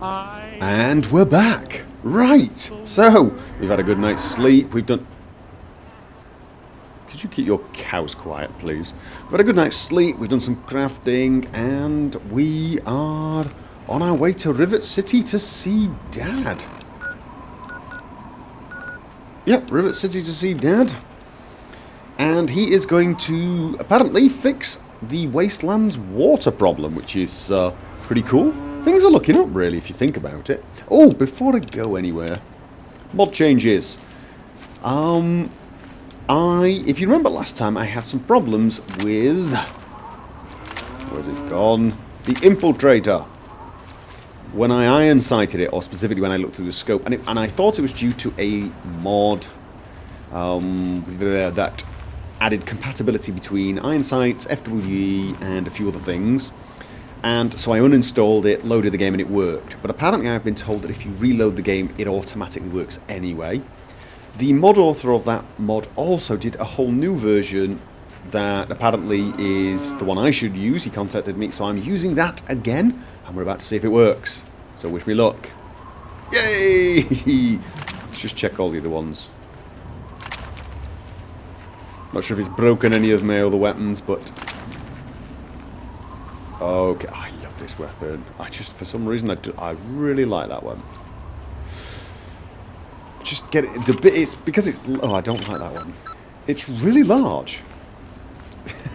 And we're back. Right. So, we've had a good night's sleep. We've done... Could you keep your cows quiet, please? We've had a good night's sleep. We've done some crafting. And we are on our way to Rivet City to see Dad. Yep, Rivet City to see Dad. And he is going to apparently fix the Wasteland's water problem, which is pretty cool. Things are looking up, really, if you think about it. Oh, before I go anywhere, mod changes. If you remember last time, I had some problems with... Where's it gone? The Infiltrator. When I iron sighted it, or specifically when I looked through the scope, and I thought it was due to a mod that added compatibility between iron sights, FWE, and a few other things. And so I uninstalled it, loaded the game, and it worked. But apparently I've been told that if you reload the game, it automatically works anyway. The mod author of that mod also did a whole new version that apparently is the one I should use. He contacted me, so I'm using that again, and we're about to see if it works. So wish me luck. Yay! Let's just check all the other ones. Not sure if it's broken any of my other weapons, but... Okay, I love this weapon. For some reason, I really like that one. Just get it, it's because it's... Oh, I don't like that one. It's really large.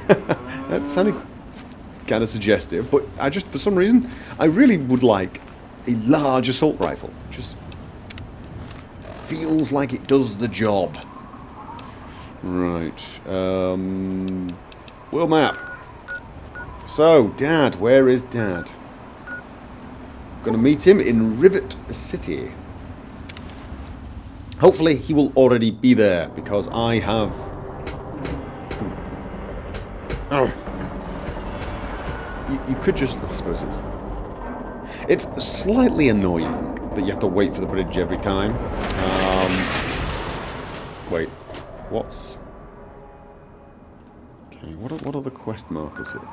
That sounded kind of suggestive, but for some reason, I really would like a large assault rifle. Just feels like it does the job. Right. World map. So, Dad, where is Dad? Gonna meet him in Rivet City. Hopefully he will already be there, because I have... Oh. You could just... I suppose it's slightly annoying that you have to wait for the bridge every time. Wait. What's... Okay, what are the quest markers here?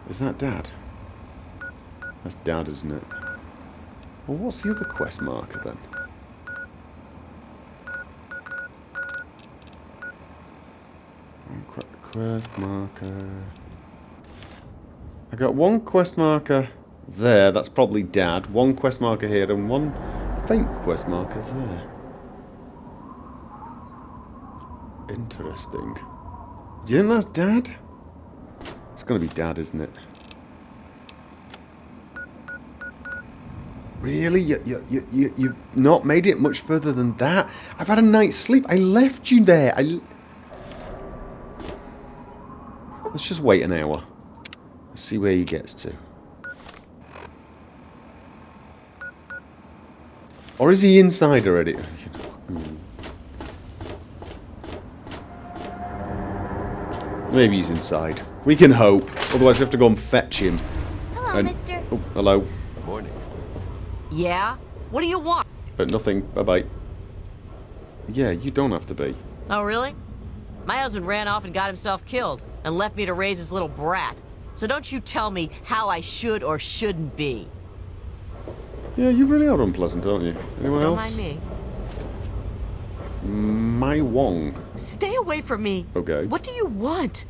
Is that Dad? That's Dad, isn't it? Well, what's the other quest marker then? Quest marker... I got one quest marker there, that's probably Dad. One quest marker here and one faint quest marker there. Interesting. Do you think that's Dad? It's gonna be Dad, isn't it? Really? You've not made it much further than that? I've had a night's sleep. I left you there. Let's just wait an hour. Let's see where he gets to. Or is he inside already? Maybe he's inside. We can hope. Otherwise we have to go and fetch him. Hello, mister. Oh, hello. Good morning. Yeah? What do you want? But nothing. Bye-bye. Yeah, you don't have to be. Oh, really? My husband ran off and got himself killed and left me to raise his little brat. So don't you tell me how I should or shouldn't be. Yeah, you really are unpleasant, aren't you? Anyone Don't else? mind me. My Wong. Stay away from me. Okay. What do you want?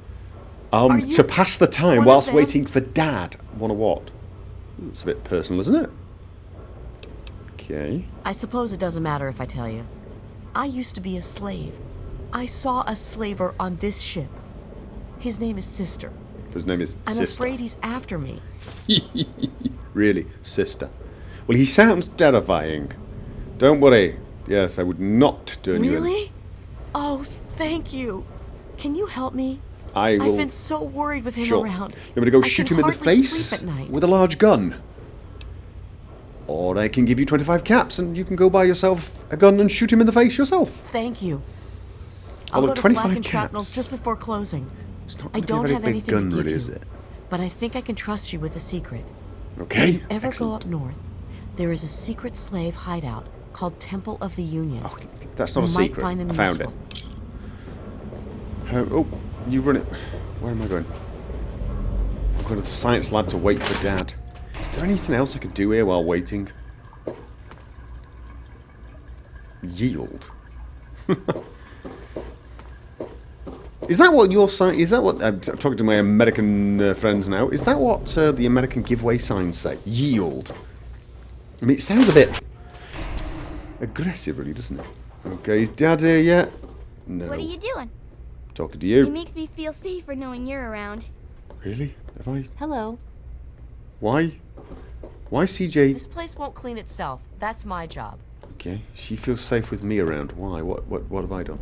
Are you to pass the time one of whilst them? waiting for Dad. Wanna what? It's a bit personal, isn't it? Okay. I suppose it doesn't matter if I tell you. I used to be a slave. I saw a slaver on this ship. His name is Sister. His name is I'm Sister. afraid he's after me. Really? Sister. Well, he sounds terrifying. Don't worry. Yes, I would not do anything. Really? Oh, thank you. Can you help me? I will... I've been so worried with him Sure. around. You want me to go I shoot can him in the hardly face sleep at night. with a large gun? Or I can give you 25 caps and you can go buy yourself a gun and shoot him in the face yourself. Thank you. I'll Although go to 25 Flak and Shrapnel's caps. just before closing. It's not I going to be don't a very have big anything gun, to give really, you, is it? but I think I can trust you with a secret. Okay. If you ever Excellent. go up north, there is a secret slave hideout called Temple of the Union. Oh, that's not You a might secret. find them I found useful. it. Oh, you run it. Where am I going? I'm going to the science lab to wait for Dad. there anything else I could do here while waiting? Yield. Is that what your sign? Is that what I'm talking to my American friends now? Is that what the American giveaway signs say? Yield. I mean, it sounds a bit aggressive, really, doesn't it? Okay, is Dad here yet? No. What are you doing? Talking to you. It makes me feel safer knowing you're around. Really? Have I? Hello. Why? Why, CJ? This place won't clean itself. That's my job. Okay, she feels safe with me around. Why? What have I done?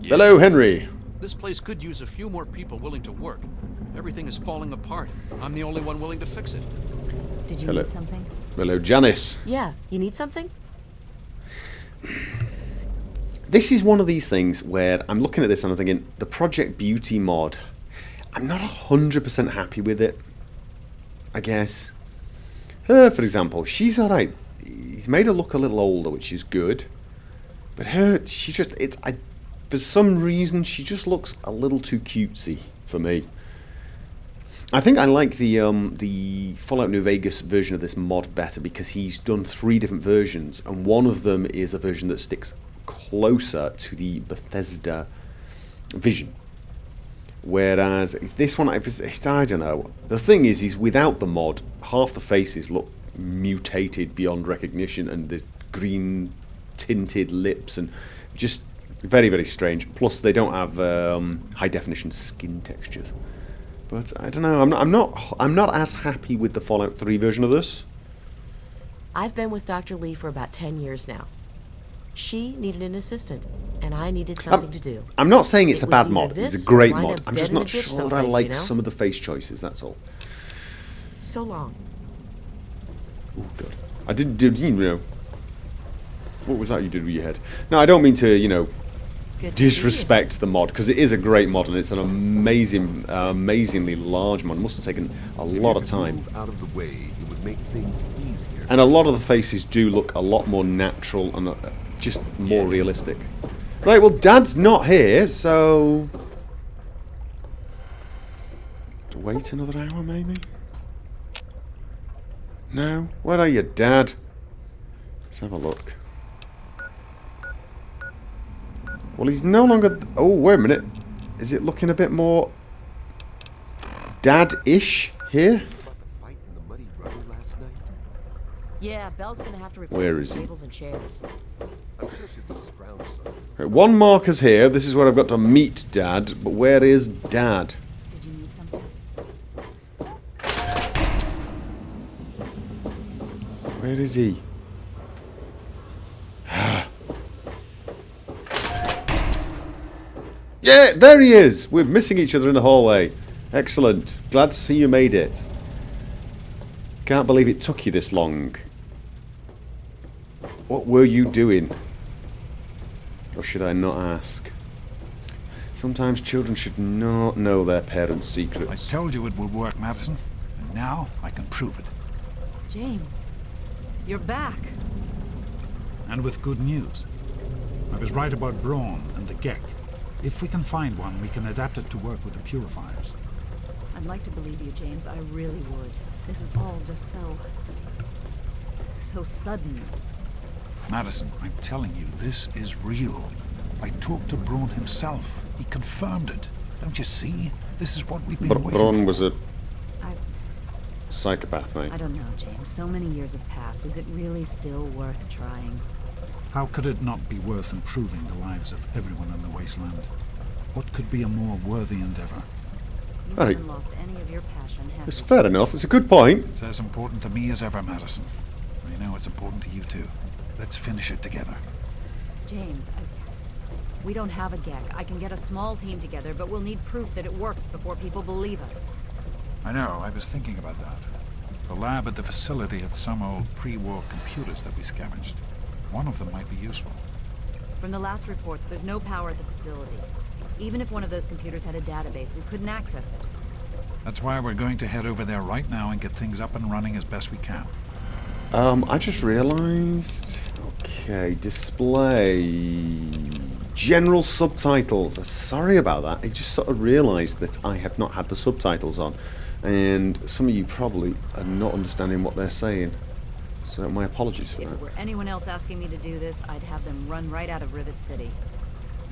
Yeah. Hello, Henry. This place could use a few more people willing to work. Everything is falling apart. I'm the only one willing to fix it. Did you Hello. need something? Hello, Janice. Yeah. You need something? This is one of these things where I'm looking at this and I'm thinking, the Project Beauty mod, I'm not 100% happy with it, I guess. Her, for example, she's alright. He's made her look a little older, which is good. But her, she just, for some reason, she just looks a little too cutesy for me. I think I like the Fallout New Vegas version of this mod better because he's done 3 different versions, and one of them is a version that sticks closer to the Bethesda vision. Whereas this one, I don't know. The thing is without the mod, half the faces look mutated beyond recognition, and there's green tinted lips and just very, very strange. Plus, they don't have high definition skin textures. But I don't know. I'm not as happy with the Fallout 3 version of this. I've been with Dr. Lee for about 10 years now. She needed an assistant, and I needed something to do. I'm not saying it's a It bad was mod. either It's a this great or wind mod. up I'm dead just in a not ditch sure that I someplace, like you know? some of the face choices. That's all. So long. Oh god. I didn't do. You know. What was that you did with your head? No, I don't mean to. You know. Good to see you. Disrespect the mod, because it is a great mod and it's an amazingly large mod. It must have taken a lot of time. Move out of the way, it would make things easier. And a lot of the faces do look a lot more natural and just more realistic. Right, well, Dad's not here, so to wait another hour, maybe. No, where are you, Dad? Let's have a look. Well, he's no longer... Oh, wait a minute. Is it looking a bit more Dad-ish here? About the fight in the muddy rubber last night? Yeah, Belle's gonna have to replace Where some is he? tables and chairs. I'm sure she'll be scrounged some. Right, one marker's here. This is where I've got to meet Dad. But where is Dad? Did you need something? Where is he? Yeah, there he is! We're missing each other in the hallway. Excellent. Glad to see you made it. Can't believe it took you this long. What were you doing? Or should I not ask? Sometimes children should not know their parents' I secrets. told you it would work, Madison. And now I can prove it. James, you're back. And with good news. I was right about Braun and the Gek. If we can find one, we can adapt it to work with the purifiers. I'd like to believe you, James. I really would. This is all just so sudden. Madison, I'm telling you, this is real. I talked to Braun himself. He confirmed it. Don't you see? This is what we've been waiting Braun for. was a I psychopath, mate. don't know, James. So many years have passed. Is it really still worth trying? How could it not be worth improving the lives of everyone in the wasteland? What could be a more worthy endeavor? You Hey. haven't lost any of your passion, have It's you? fair enough. It's a good point. It's as important to me as ever, Madison. I know it's important to you too. Let's finish it together. James, we don't have a Gek. I can get a small team together, but we'll need proof that it works before people believe us. I know, I was thinking about that. The lab at the facility had some old pre-war computers that we scavenged. One of them might be useful. From the last reports, there's no power at the facility. Even if one of those computers had a database, we couldn't access it. That's why we're going to head over there right now and get things up and running as best we can. I just realised... Okay, display... General subtitles. Sorry about that. I just sort of realised that I have not had the subtitles on. And some of you probably are not understanding what they're saying. So my apologies for If that. it were anyone else asking me to do this, I'd have them run right out of Rivet City.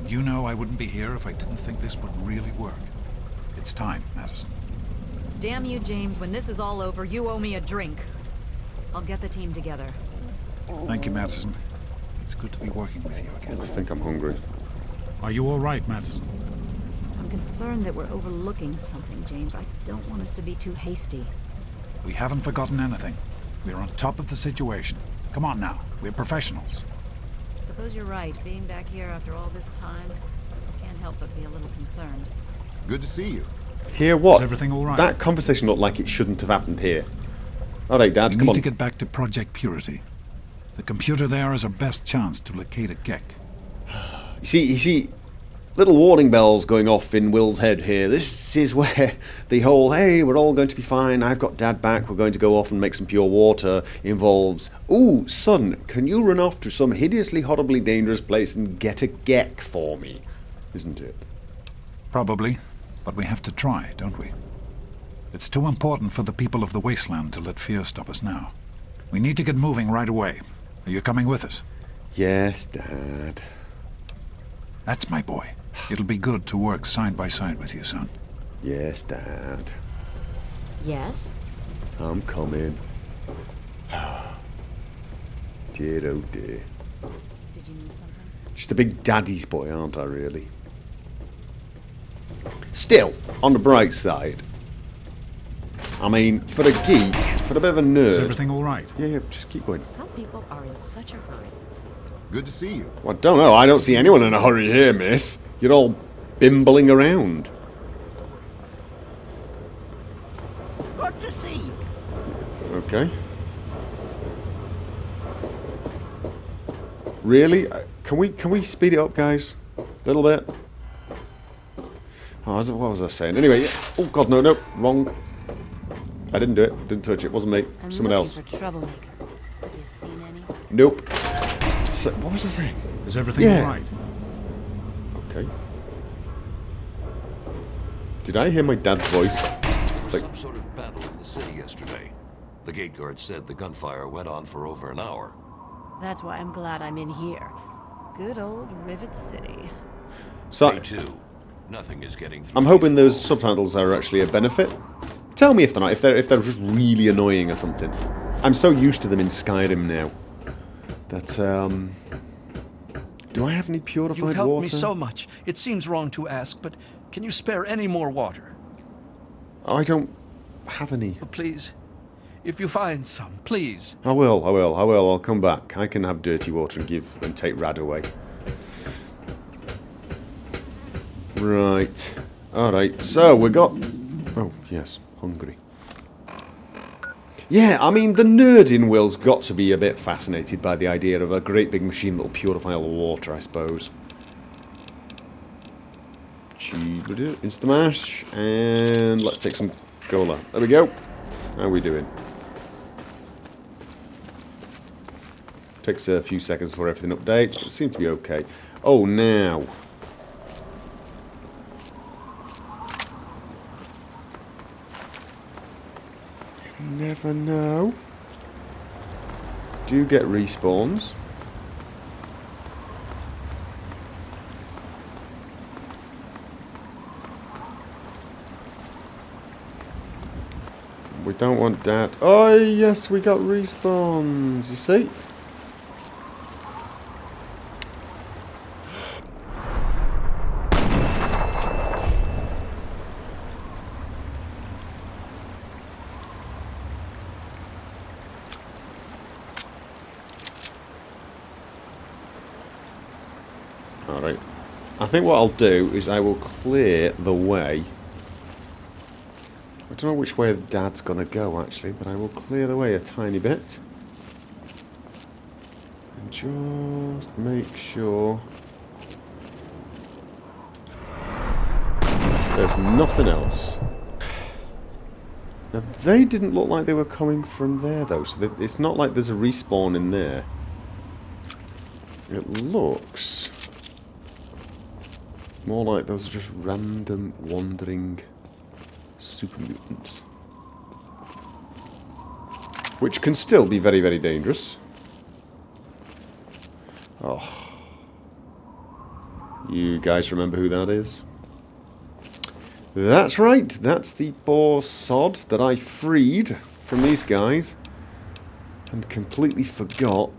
You know I wouldn't be here if I didn't think this would really work. It's time, Madison. Damn you, James. When this is all over, you owe me a drink. I'll get the team together. Thank you, Madison. It's good to be working with you again. I think I'm hungry. Are you all right, Madison? I'm concerned that we're overlooking something, James. I don't want us to be too hasty. We haven't forgotten anything. We're on top of the situation. Come on now. We're professionals. I suppose you're right. Being back here after all this time, I can't help but be a little concerned. Good to see you. Here what? Is everything all right? That conversation looked like it shouldn't have happened here. Alright, Dad, We come need on. to get back to Project Purity. The computer there is our best chance to locate a Gek. You see, little warning bells going off in Will's head here. This is where the whole, hey, we're all going to be fine, I've got Dad back, we're going to go off and make some pure water, involves, ooh, son, can you run off to some hideously, horribly dangerous place and get a Gek for me? Isn't it? Probably, but we have to try, don't we? It's too important for the people of the wasteland to let fear stop us now. We need to get moving right away. Are you coming with us? Yes, Dad. That's my boy. It'll be good to work side by side with you, son. Yes, Dad. Yes? I'm coming. Dear, oh dear. Did you need something? Just a big daddy's boy, aren't I, really? Still, on the bright side, I mean, for a geek, for a bit of a nerd... Is everything all right? Yeah, just keep going. Some people are in such a hurry. Good to see you. Well, I don't know, I don't see anyone in a hurry here, miss. You're all bimbling around. Good to see you. Okay. Really? Can we speed it up, guys? A little bit? Oh, what was I saying? Anyway, yeah. Oh god, no, wrong. I didn't do it. Didn't touch it. Wasn't me. I'm Someone looking else. for troublemaker. Have you seen any? Nope. So, what was I saying? Is everything Yeah. all right? Okay. Did I hear my dad's voice? There was Like- some sort of battle in the city yesterday. The gate guard said the gunfire went on for over an hour. That's why I'm glad I'm in here. Good old Rivet City. So, Me too. Nothing is getting through. I'm hoping those subtitles are actually a benefit. Tell me if they're not, if they're just really annoying or something. I'm so used to them in Skyrim now. That, do I have any purified You've helped water? me so much. It seems wrong to ask, but can you spare any more water? I don't have any. Please. If you find some, please. I will. I'll come back. I can have dirty water and take Rad away. Right. Alright, so we got... Oh, yes, hungry. Yeah, I mean, the nerd in Will's got to be a bit fascinated by the idea of a great big machine that'll purify all the water, I suppose. Instamash, and let's take some cola. There we go. How are we doing? Takes a few seconds before everything updates, but it seems to be okay. Oh, now... Never know. Do get respawns. We don't want that. Oh yes, we got respawns. You see? Alright. I think what I'll do is I will clear the way. I don't know which way Dad's gonna go actually, but I will clear the way a tiny bit. And just make sure there's nothing else. Now they didn't look like they were coming from there though, so it's not like there's a respawn in there. It looks more like those are just random wandering super mutants. which can still be very, very dangerous. Oh. You guys remember who that is? That's right, that's the poor sod that I freed from these guys and completely forgot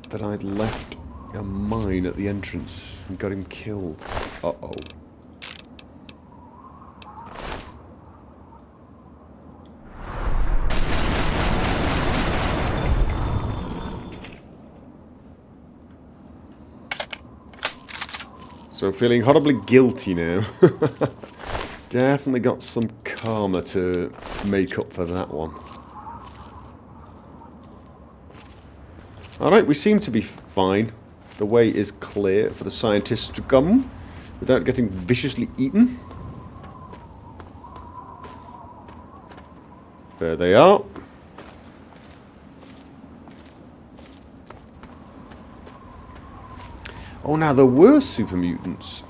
that I'd left a mine at the entrance and got him killed. Uh-oh. So feeling horribly guilty now. Definitely got some karma to make up for that one. Alright, we seem to be fine. The way is clear for the scientists to come without getting viciously eaten. There they are. Oh, now there were super mutants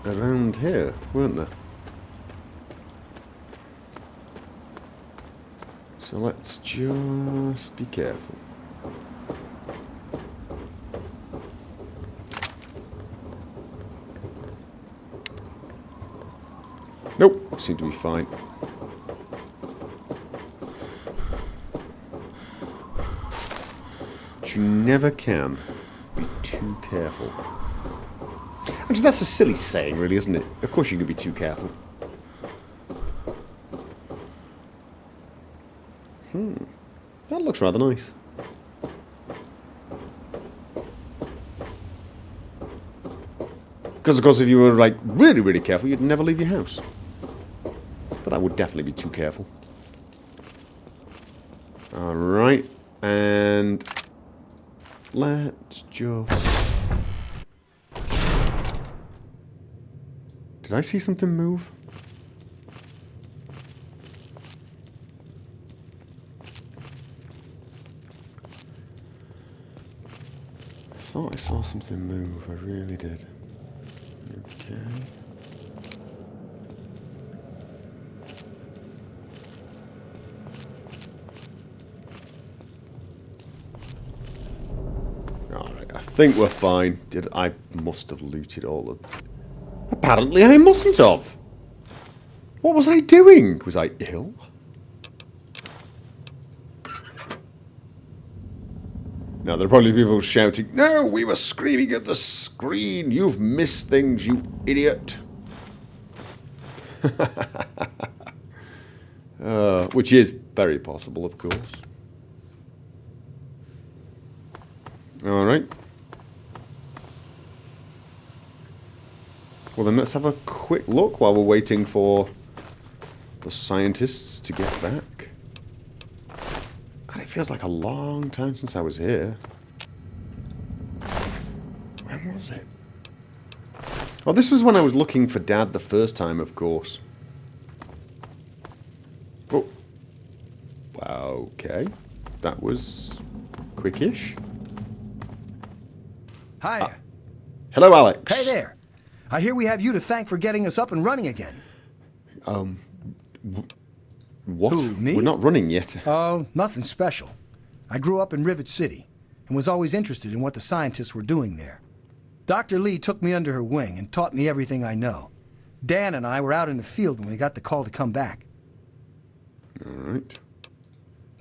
around here, weren't there? So let's just be careful. Nope, seem to be fine. But you never can be too careful. Actually, that's a silly saying, really, isn't it? Of course you can be too careful. That looks rather nice. Because, of course, if you were, like, really, really careful, you'd never leave your house. But that would definitely be too careful. Alright, and let's just... Did I see something move? I thought I saw something move, I really did. Okay. Alright, I think we're fine. I must have looted all of... Apparently I mustn't have. What was I doing? Was I ill? Now, there are probably people shouting, "No, we were screaming at the screen. You've missed things, you idiot." Which is very possible, of course. Alright. Well, then let's have a quick look while we're waiting for the scientists to get back. God, it feels like a long time since I was here. When was it? Oh, this was when I was looking for Dad the first time, of course. Oh. Okay. That was quickish. Hiya. Hello, Alex. Hey there. I hear we have you to thank for getting us up and running again. What? Who, me? We're not running yet. Oh, nothing special. I grew up in Rivet City and was always interested in what the scientists were doing there. Dr. Lee took me under her wing and taught me everything I know. Dan and I were out in the field when we got the call to come back. All right.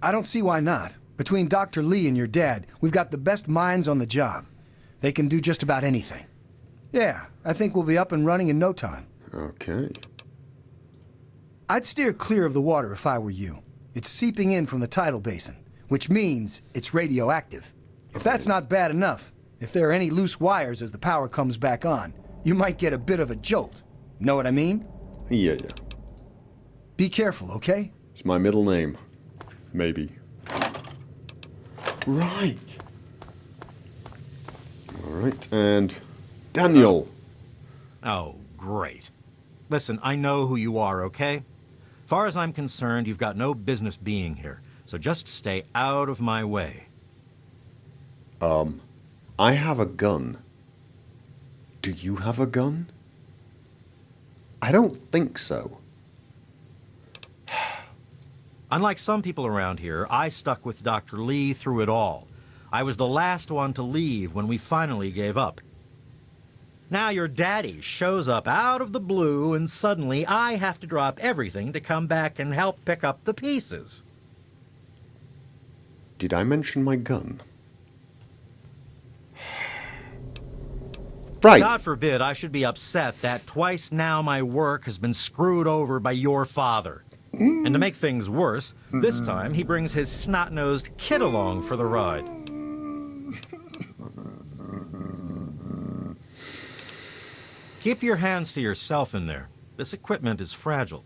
I don't see why not. Between Dr. Lee and your dad, we've got the best minds on the job. They can do just about anything. Yeah, I think we'll be up and running in no time. Okay. I'd steer clear of the water if I were you. It's seeping in from the tidal basin, which means it's radioactive. If that's not bad enough, if there are any loose wires as the power comes back on, you might get a bit of a jolt. Know what I mean? Yeah. Be careful, okay? It's my middle name. Maybe. Right. Alright, and Daniel. Oh, great. Listen, I know who you are, okay? Far as I'm concerned, you've got no business being here, so just stay out of my way. I have a gun. Do you have a gun? I don't think so. Unlike some people around here, I stuck with Dr. Lee through it all. I was the last one to leave when we finally gave up. Now your daddy shows up out of the blue, and suddenly I have to drop everything to come back and help pick up the pieces. Did I mention my gun? Right. God forbid I should be upset that twice now my work has been screwed over by your father. And to make things worse, this time he brings his snot-nosed kid along for the ride. Keep your hands to yourself in there. This equipment is fragile.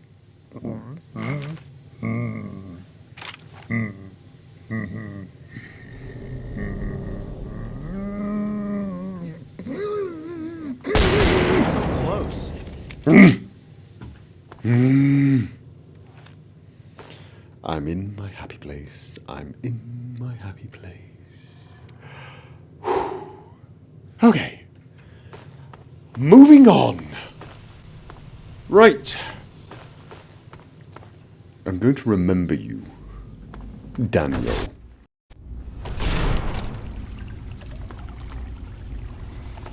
So close. I'm in my happy place. I'm in my happy place. Okay. Moving on. Right. I'm going to remember you, Daniel.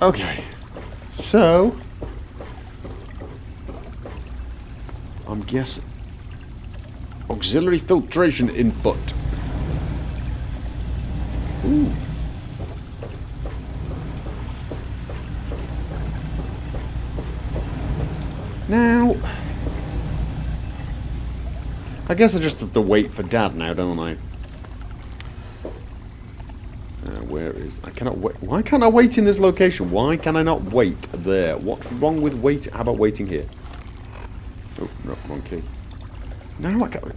Okay. So, I'm guessing auxiliary filtration input. Ooh. Now, I guess I just have to wait for Dad now, don't I? Where is... I cannot wait. Why can't I wait in this location? Why can I not wait there? What's wrong with wait? How about waiting here? Oh, no, wrong key. No, I can't...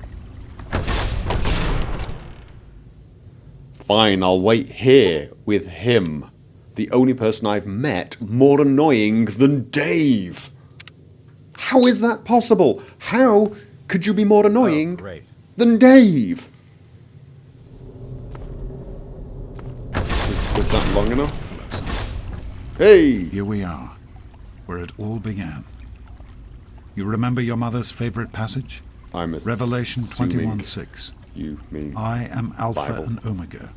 Fine, I'll wait here with him. The only person I've met more annoying than Dave. How is that possible? How could you be more annoying than Dave? Was that long enough? Hey! Here we are, where it all began. You remember your mother's favorite passage? I'm Revelation 21:6. You mean I am Alpha Bible. and Omega,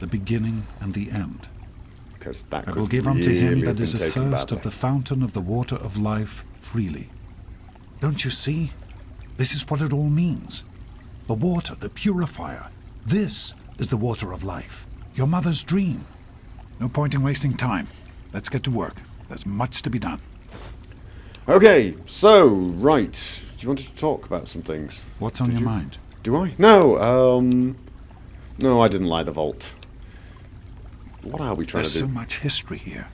the beginning and the end. Because that I could will give unto really him have that is been taken athirst badly. of the fountain of the water of life freely. Don't you see? This is what it all means. The water, the purifier. This is the water of life. Your mother's dream. No point in wasting time. Let's get to work. There's much to be done. Okay, so, right. Do you want to talk about some things? What's on your mind? Do I? No, no, I didn't light the vault. What are we trying There's to do? so much history here.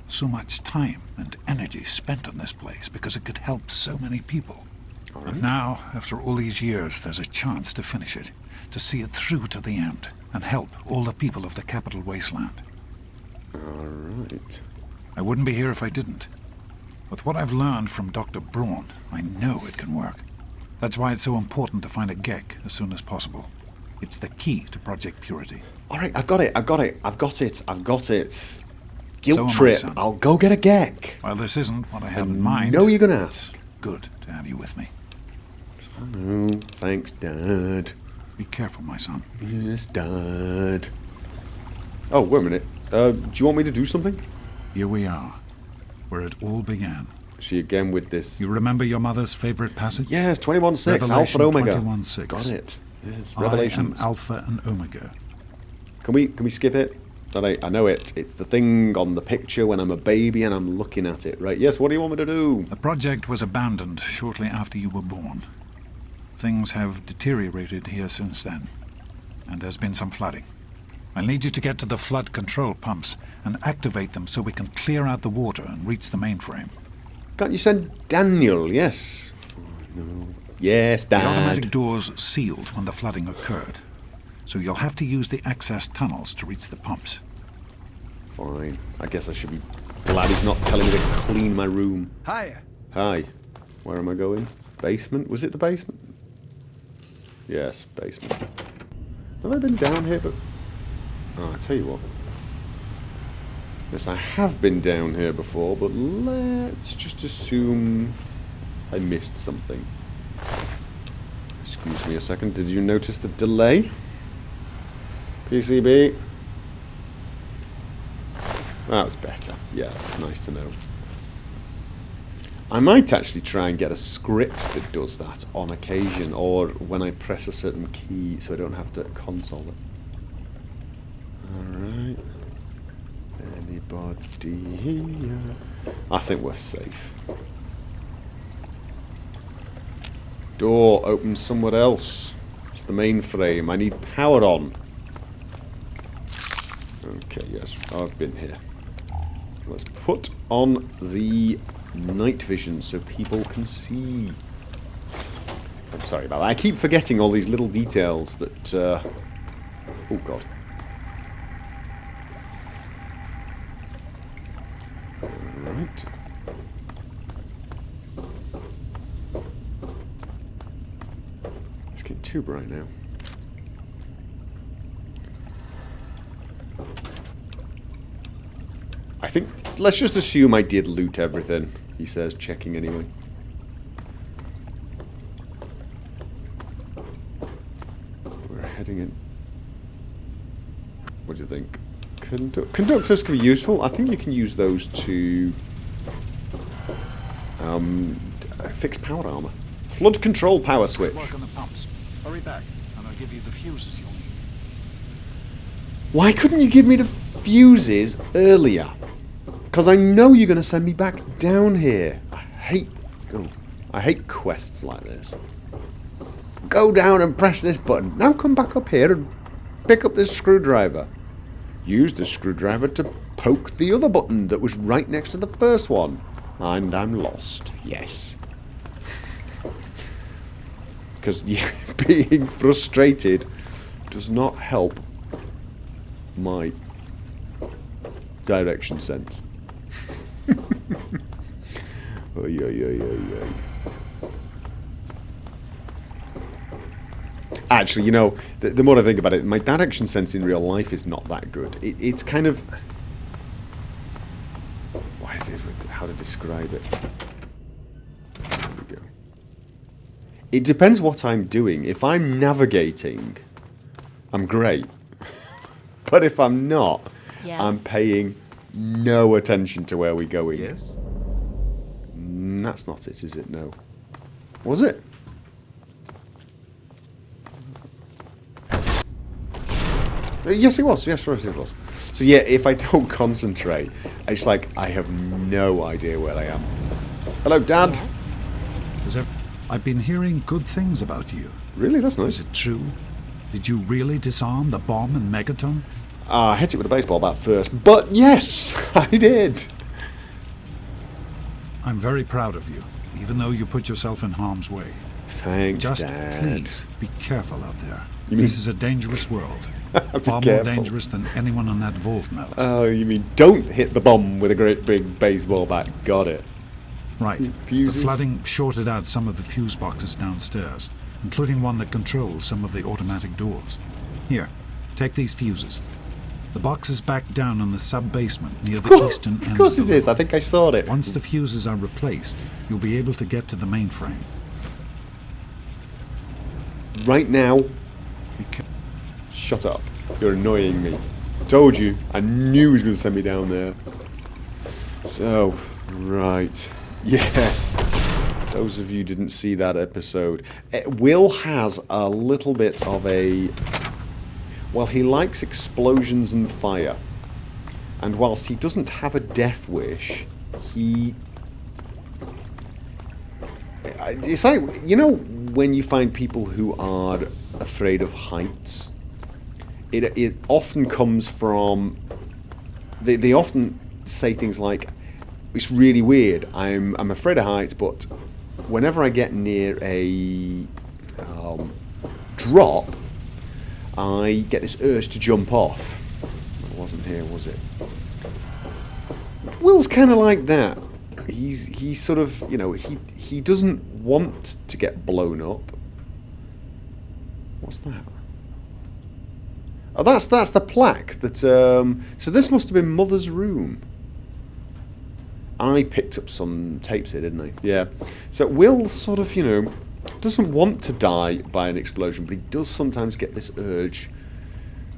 So much time and energy spent on this place because it could help so many people. All But right. now, after all these years, there's a chance to finish it, to see it through to the end, and help all the people of the capital wasteland. All right. I wouldn't be here if I didn't. With what I've learned from Dr. Braun, I know it can work. That's why it's so important to find a GEC as soon as possible. It's the key to Project Purity. All right, I've got it. Guilt So am I, trip. son. I'll go get a GEC. While this isn't what I had in mind, know you're going to ask. good to have you with me. Oh, thanks, Dad. Be careful, my son. Yes, Dad. Oh, wait a minute. Do you want me to do something? Here we are, where it all began. See again with this. You remember your mother's favorite passage? Yes, 21:6, Revelation Alpha and Omega. 21:6. Got it. Yes, I Revelations. am Alpha and Omega. Can we skip it? I know it. It's the thing on the picture when I'm a baby and I'm looking at it, right? Yes, what do you want me to do? The project was abandoned shortly after you were born. Things have deteriorated here since then, and there's been some flooding. I'll need you to get to the flood control pumps and activate them so we can clear out the water and reach the mainframe. Can't you send Daniel? Yes. Oh, no. Yes, The Dad. automatic doors sealed when the flooding occurred, so you'll have to use the access tunnels to reach the pumps. Fine. I guess I should be glad he's not telling me to clean my room. Hiya. Hi. Where am I going? Basement? Was it the basement? Yes, basement. Have I been down here? But oh, I tell you what. Yes, I have been down here before, but let's just assume I missed something. Excuse me a second. Did you notice the delay? PCB. That's better. Yeah, it's nice to know. I might actually try and get a script that does that on occasion, or when I press a certain key, so I don't have to console it. Alright. Anybody here? I think we're safe. Door opens somewhere else. It's the mainframe. I need power on. Okay, yes, I've been here. Let's put on the night vision so people can see. I'm sorry about that. I keep forgetting all these little details that... oh, God. Alright. It's getting too bright now. I think, let's just assume I did loot everything, he says, checking anyway. We're heading in. What do you think? Conductors can be useful. I think you can use those to fix power armor. Flood control power switch. Work on the pumps. Hurry back, and I'll give you the fuses you'll need. Why couldn't you give me the fuses earlier? Because I know you're going to send me back down here. I hate quests like this. Go down and press this button. Now come back up here and pick up this screwdriver. Use the screwdriver to poke the other button that was right next to the first one. And I'm lost. Yes. Because being frustrated does not help my direction sense. Oy, oy, oy, oy, oy. Actually, you know, the more I think about it, my direction sense in real life is not that good. It's kind of... Why is it... How to describe it? There we go. It depends what I'm doing. If I'm navigating, I'm great. But if I'm not, Yes. I'm paying no attention to where we're going. Yes? That's not it, is it? No. Was it? Yes, it was. Yes, it was. So yeah, if I don't concentrate, it's like I have no idea where I am. Hello, Dad. Yes? I've been hearing good things about you. Really? That's nice. Is it true? Did you really disarm the bomb in Megaton? I hit it with a baseball bat first, but yes, I did. I'm very proud of you, even though you put yourself in harm's way. Thanks, Just Dad. please be careful out there. You mean- This is a dangerous world. Far more careful. dangerous than anyone on that vault knows. Oh, you mean don't hit the bomb with a great big baseball bat. Got it. Right. Fuses? The flooding shorted out some of the fuse boxes downstairs, including one that controls some of the automatic doors. Here, take these fuses. The box is back down in the sub-basement near the eastern end. Of course of it the is. I room. think I saw it. Once the fuses are replaced, you'll be able to get to the mainframe. Right now, shut up. You're annoying me. Told you. I knew he was going to send me down there. So, right. Yes. Those of you didn't see that episode. Will has a little bit of a... Well, he likes explosions and fire. And whilst he doesn't have a death wish, he... It's like, you know, when you find people who are afraid of heights, it often comes from... They often say things like, it's really weird, I'm afraid of heights, but whenever I get near a drop, I get this urge to jump off. It wasn't here, was it? Will's kind of like that. He's sort of, you know, he doesn't want to get blown up. What's that? Oh, that's the plaque that. So this must have been Mother's room. I picked up some tapes here, didn't I? Yeah. So Will sort of, you know, doesn't want to die by an explosion, but he does sometimes get this urge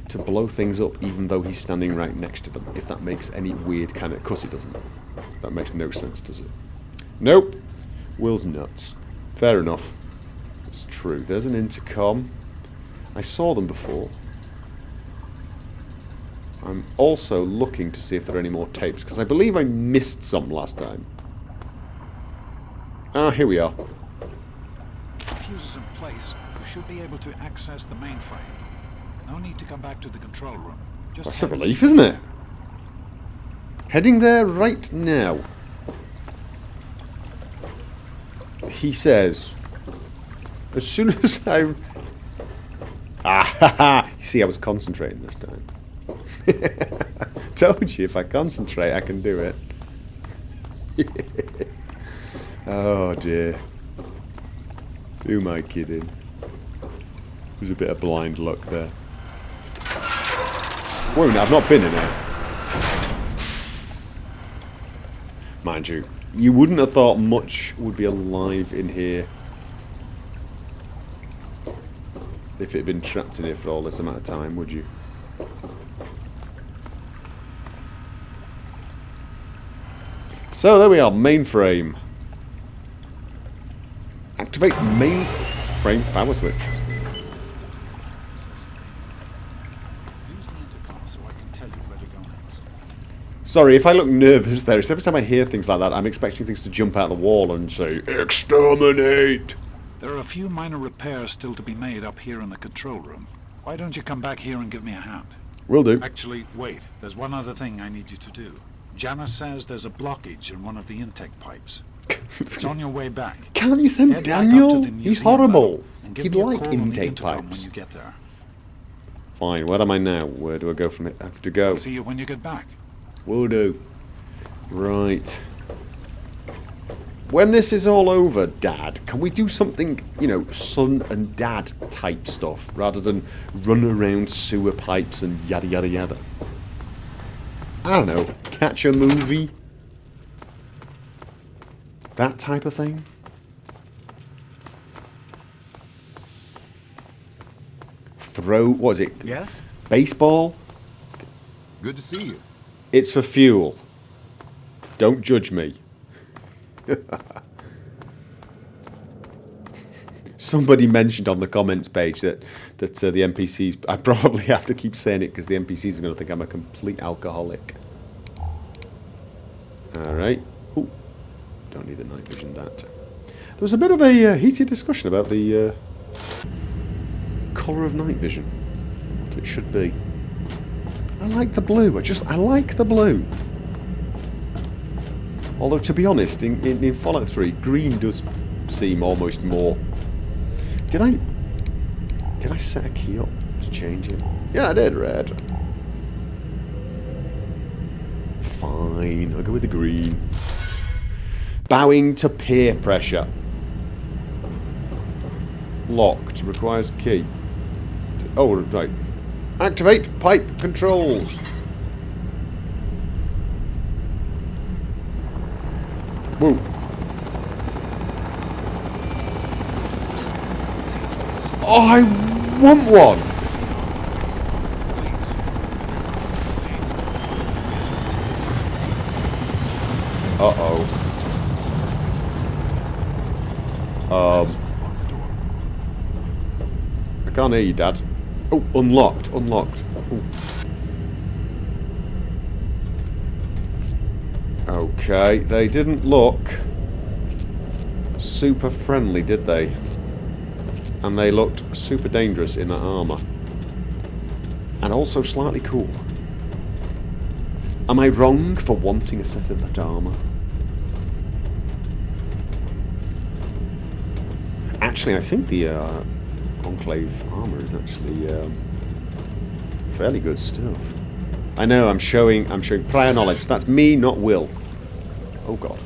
to blow things up even though he's standing right next to them, if that makes any weird kind of... Of course it doesn't. That makes no sense, does it? Nope. Will's nuts. Fair enough. It's true. There's an intercom. I saw them before. I'm also looking to see if there are any more tapes, because I believe I missed some last time. Ah, here we are. Fuse is in place. You should be able to access the mainframe. No need to come back to the control room. Just That's a relief, isn't it? Heading there right now. He says, as soon as I... Ah, ha, ha. You see, I was concentrating this time. Told you, if I concentrate, I can do it. Oh, dear. Who am I kidding? There's a bit of blind luck there. Whoa, no, I've not been in it. Mind you, you wouldn't have thought much would be alive in here if it had been trapped in here for all this amount of time, would you? So there we are, mainframe. Activate mainframe power switch. Sorry, if I look nervous there, it's every time I hear things like that, I'm expecting things to jump out the wall and say, exterminate! There are a few minor repairs still to be made up here in the control room. Why don't you come back here and give me a hand? Will do. Actually, wait. There's one other thing I need you to do. Janice says there's a blockage in one of the intake pipes. It's on your way back. Can't you send Daniel? He's horrible. He'd like intake pipes. When you get there. Fine, where am I now? Where do I go from it? I have to go. I'll see you when you get back. Will do. Right. When this is all over, Dad, can we do something, you know, son and dad type stuff, rather than run around sewer pipes and yada yada yada? I don't know, catch a movie? That type of thing? Throw, what is it? Yes? Baseball? Good to see you. It's for fuel. Don't judge me. Somebody mentioned on the comments page that the NPCs... I probably have to keep saying it because the NPCs are going to think I'm a complete alcoholic. Alright. Ooh. Don't need the night vision, that. There was a bit of a heated discussion about the colour of night vision. What it should be. I like the blue. I like the blue. Although, to be honest, in Fallout 3, green does seem almost more... Did I set a key up to change it? Yeah, I did, red. Fine, I'll go with the green. Bowing to peer pressure. Locked. Requires key. Oh, right. Activate pipe controls. Whoa. Oh, I want one. Uh-oh. I can't hear you, Dad. Oh, unlocked, unlocked. Ooh. Okay, they didn't look super friendly, did they? And they looked super dangerous in that armour. And also slightly cool. Am I wrong for wanting a set of that armour? Actually, I think the Enclave armour is actually fairly good stuff. I know, I'm showing prior knowledge. That's me, not Will. Oh god.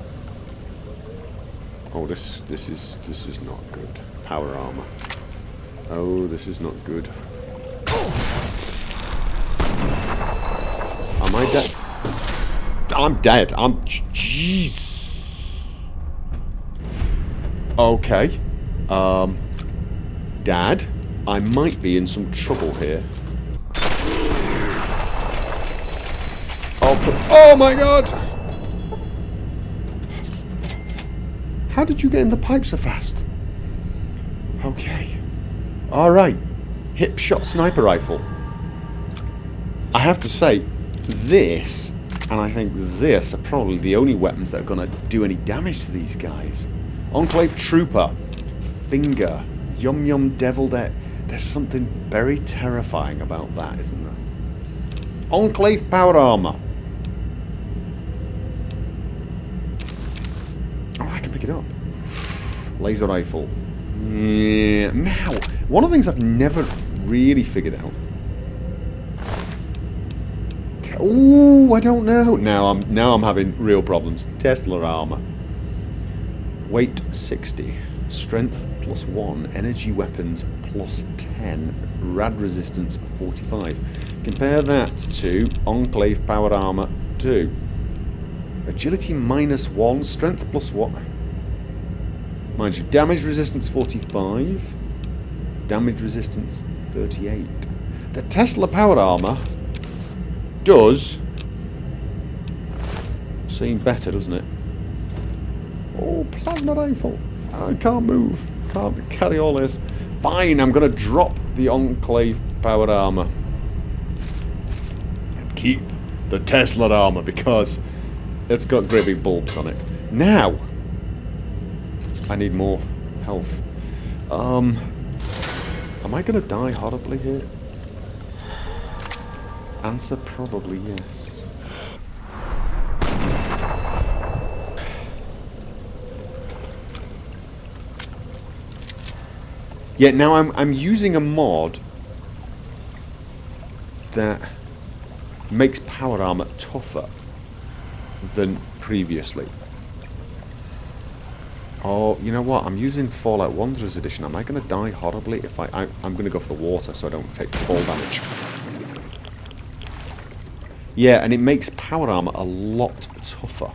Oh, this is not good. Power armor. Oh, this is not good. Am I dead? I'm dead. Jeez. Okay. Dad, I might be in some trouble here. Oh my god! How did you get in the pipe so fast? Okay. Alright. Hip shot sniper rifle. I have to say, this, and I think this, are probably the only weapons that are going to do any damage to these guys. Enclave Trooper. Finger. Yum Yum Deviled Egg. There's something very terrifying about that, isn't there? Enclave Power Armor. Oh, I can pick it up. Laser Rifle. Yeah. Now, one of the things I've never really figured out. Ooh, I don't know. Now I'm having real problems. Tesla armor. Weight 60. Strength +1. Energy weapons +10. Rad resistance 45. Compare that to Enclave Power Armor 2. Agility -1. Strength +1. Mind you, damage resistance 45. Damage resistance 38. The Tesla Power Armor does seem better, doesn't it? Oh, plasma rifle. I can't move. Can't carry all this. Fine, I'm going to drop the Enclave Power Armor. And keep the Tesla Armor because it's got great big bulbs on it. Now, I need more health. Am I going to die horribly here? Answer probably yes. Yeah, now I'm using a mod that makes power armor tougher than previously. Oh, you know what? I'm using Fallout Wanderers Edition. Am I going to die horribly if I'm going to go for the water so I don't take fall damage? Yeah, and it makes power armor a lot tougher.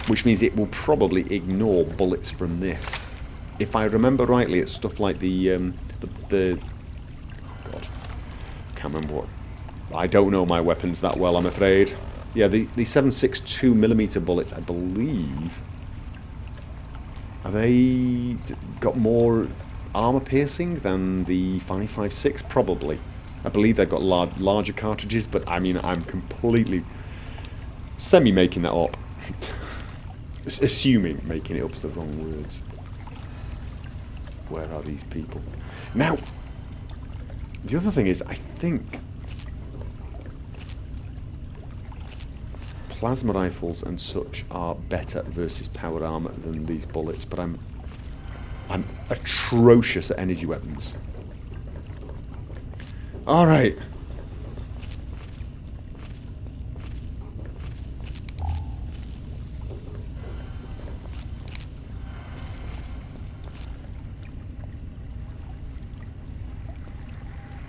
Which means it will probably ignore bullets from this. If I remember rightly, it's stuff like the oh god, can't remember what. I don't know my weapons that well, I'm afraid. Yeah, the 7.62mm bullets, I believe. Are they got more armor piercing than the 5.56? Probably. I believe they've got larger cartridges, but I mean, I'm completely semi-making that up. Assuming making it up's the wrong words. Where are these people? Now, the other thing is, I think plasma rifles and such are better versus power armor than these bullets, but I'm atrocious at energy weapons. Alright.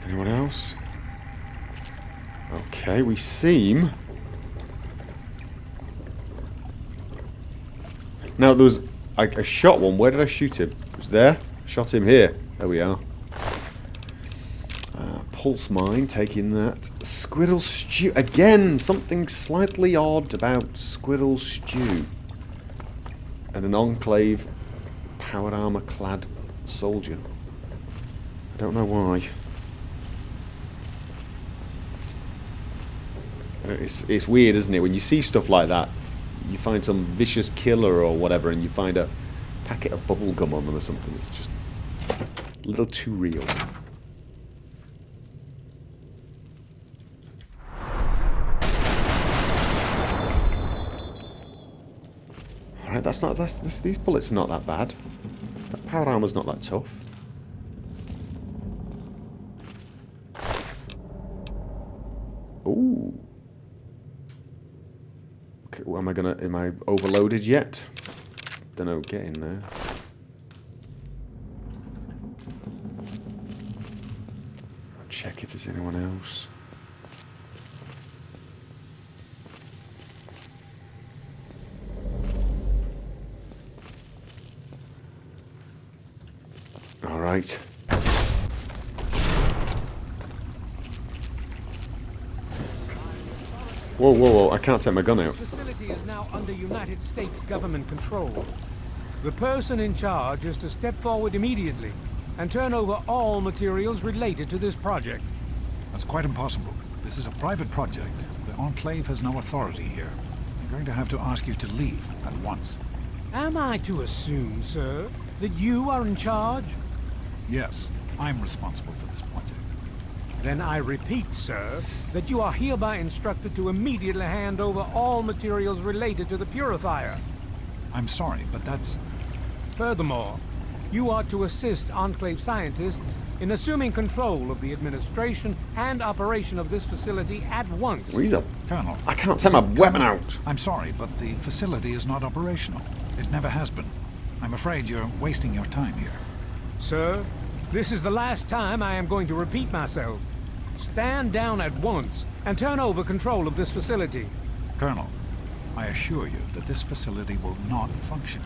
Anyone else? Okay, we seem... Now, there was... I shot one. Where did I shoot him? It was there. Shot him here. There we are. Pulse mine, taking that. Squirrel stew. Again, something slightly odd about squirrel stew. And an Enclave power armor clad soldier. I don't know why. It's weird, isn't it? When you see stuff like that, you find some vicious killer or whatever, and you find a packet of bubble gum on them or something. It's just a little too real. Alright, these bullets are not that bad. That power armor's not that tough. Ooh. Okay, well, am I overloaded yet? Don't know, get in there. Check if there's anyone else. Right. Whoa, whoa, whoa, I can't take my gun out. This facility is now under United States government control. The person in charge is to step forward immediately and turn over all materials related to this project. That's quite impossible. This is a private project. The Enclave has no authority here. I'm going to have to ask you to leave at once. Am I to assume, sir, that you are in charge? Yes, I'm responsible for this project. Then I repeat, sir, that you are hereby instructed to immediately hand over all materials related to the purifier. I'm sorry, but that's... Furthermore, you are to assist Enclave scientists in assuming control of the administration and operation of this facility at once. Colonel, I can't take my weapon out. I'm sorry, but the facility is not operational. It never has been. I'm afraid you're wasting your time here. Sir, this is the last time I am going to repeat myself. Stand down at once and turn over control of this facility. Colonel, I assure you that this facility will not function.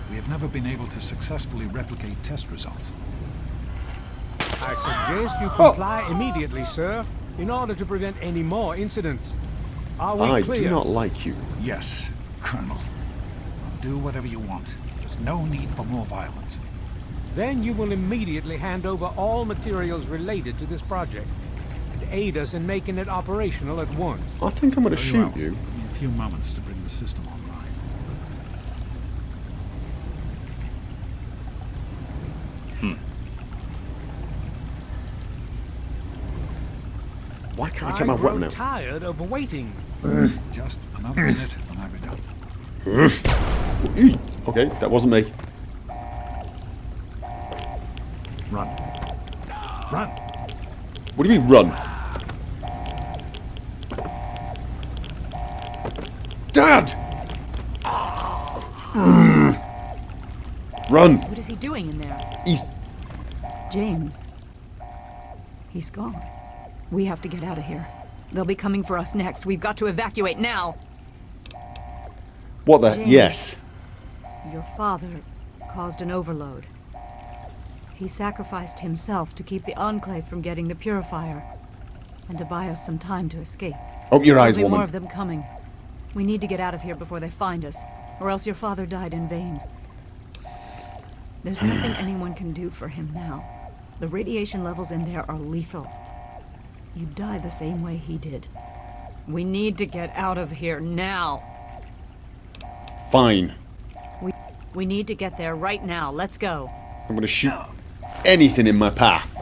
We have never been able to successfully replicate test results. I suggest you comply immediately, sir, in order to prevent any more incidents. Are we clear? I do not like you. Yes, Colonel. Do whatever you want. There's no need for more violence. Then you will immediately hand over all materials related to this project and aid us in making it operational at once. I think I'm going to Very shoot well. you. Give me a few moments to bring the system online. Why can't I take my weapon I'm out? tired of waiting. Just another minute and I'll be done. Okay, that wasn't me. Run. Run. What do you mean, run? Dad! Run! What is he doing in there? He's... James. He's gone. We have to get out of here. They'll be coming for us next. We've got to evacuate now. What the... James, Yes. Your father caused an overload. He sacrificed himself to keep the Enclave from getting the purifier, and to buy us some time to escape. Open your eyes, There'll be woman. more of them coming. We need to get out of here before they find us, or else your father died in vain. There's nothing anyone can do for him now. The radiation levels in there are lethal. You'd die the same way he did. We need to get out of here now. Fine. We need to get there right now. Let's go. I'm going to shoot anything in my path.